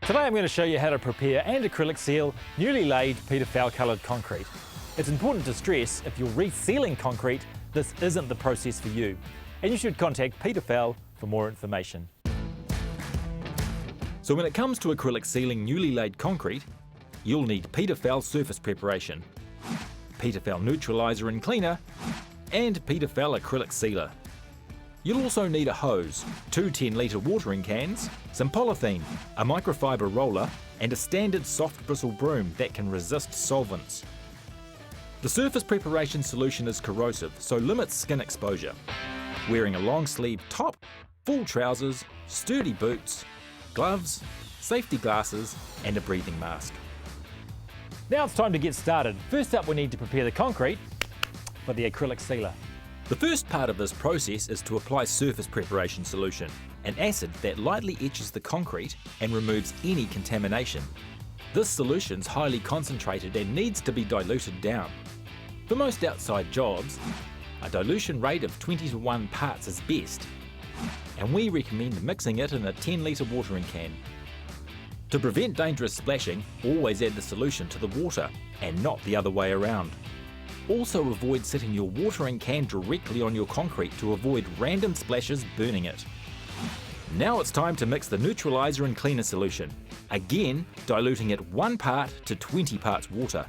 Today I'm going to show you how to prepare and acrylic seal newly laid Peter Fell coloured concrete. It's important to stress if you're resealing concrete, this isn't the process for you, and you should contact Peter Fell for more information. So when it comes to acrylic sealing newly laid concrete, you'll need Peter Fell surface preparation, Peter Fell neutralizer and cleaner, and Peter Fell acrylic sealer. You'll also need a hose, 2 10-litre watering cans, some polythene, a microfiber roller, and a standard soft bristle broom that can resist solvents. The surface preparation solution is corrosive, so limits skin exposure. Wearing a long sleeve top, full trousers, sturdy boots, gloves, safety glasses, and a breathing mask. Now it's time to get started. First up, we need to prepare the concrete for the acrylic sealer. The first part of this process is to apply surface preparation solution, an acid that lightly etches the concrete and removes any contamination. This solution's highly concentrated and needs to be diluted down. For most outside jobs, a dilution rate of 20:1 parts is best, and we recommend mixing it in a 10-litre watering can. To prevent dangerous splashing, always add the solution to the water and not the other way around. Also avoid setting your watering can directly on your concrete to avoid random splashes burning it. Now it's time to mix the neutralizer and cleaner solution, again diluting it 1 part to 20 parts water.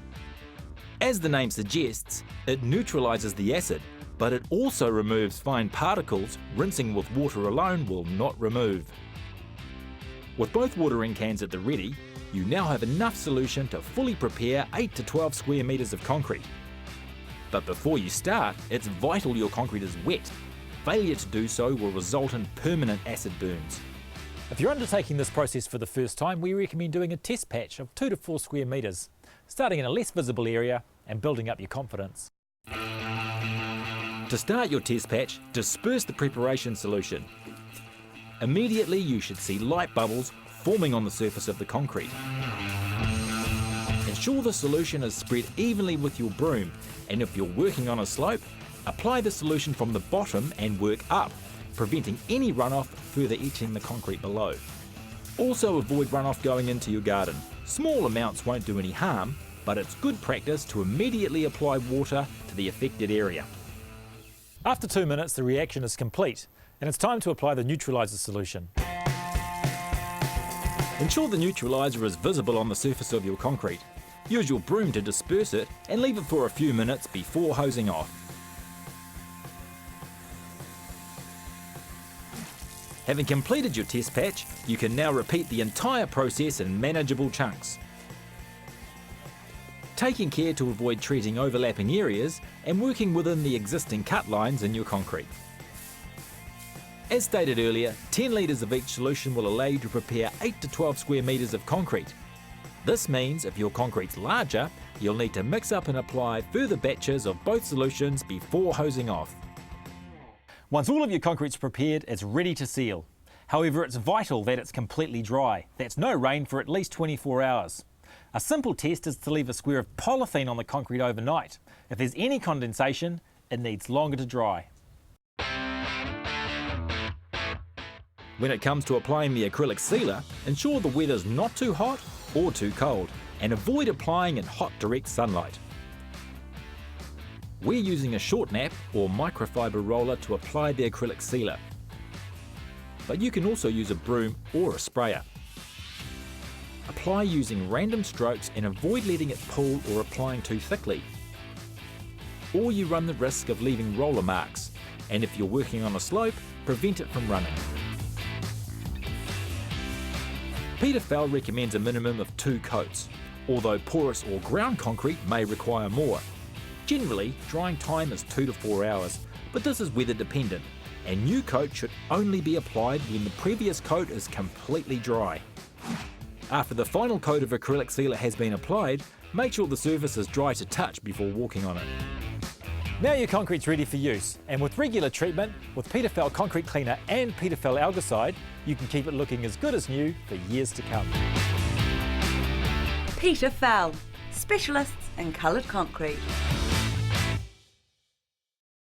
As the name suggests, it neutralizes the acid, but it also removes fine particles rinsing with water alone will not remove. With both watering cans at the ready, you now have enough solution to fully prepare 8 to 12 square metres of concrete. But before you start, it's vital your concrete is wet. Failure to do so will result in permanent acid burns. If you're undertaking this process for the first time, we recommend doing a test patch of 2 to 4 square metres, starting in a less visible area and building up your confidence. To start your test patch, disperse the preparation solution. Immediately you should see light bubbles forming on the surface of the concrete. Ensure the solution is spread evenly with your broom, and if you're working on a slope, apply the solution from the bottom and work up, preventing any runoff further etching the concrete below. Also avoid runoff going into your garden. Small amounts won't do any harm, but it's good practice to immediately apply water to the affected area. After 2 minutes, the reaction is complete, and it's time to apply the neutralizer solution. Ensure the neutralizer is visible on the surface of your concrete. Use your broom to disperse it and leave it for a few minutes before hosing off. Having completed your test patch, you can now repeat the entire process in manageable chunks, taking care to avoid treating overlapping areas and working within the existing cut lines in your concrete. As stated earlier, 10 litres of each solution will allow you to prepare 8 to 12 square metres of concrete. This means if your concrete's larger, you'll need to mix up and apply further batches of both solutions before hosing off. Once all of your concrete's prepared, it's ready to seal. However, it's vital that it's completely dry. That's no rain for at least 24 hours. A simple test is to leave a square of polythene on the concrete overnight. If there's any condensation, it needs longer to dry. When it comes to applying the acrylic sealer, ensure the weather's not too hot or too cold, and avoid applying in hot direct sunlight. We're using a short nap or microfiber roller to apply the acrylic sealer, but you can also use a broom or a sprayer. Apply using random strokes and avoid letting it pool or applying too thickly, or you run the risk of leaving roller marks, and if you're working on a slope, prevent it from running. Peter Fell recommends a minimum of 2 coats, although porous or ground concrete may require more. Generally, drying time is 2 to 4 hours, but this is weather dependent, and new coat should only be applied when the previous coat is completely dry. After the final coat of acrylic sealer has been applied, make sure the surface is dry to touch before walking on it. Now your concrete's ready for use, and with regular treatment with Peter Fell Concrete Cleaner and Peter Fell Algicide, you can keep it looking as good as new for years to come. Peter Fell, specialists in coloured concrete.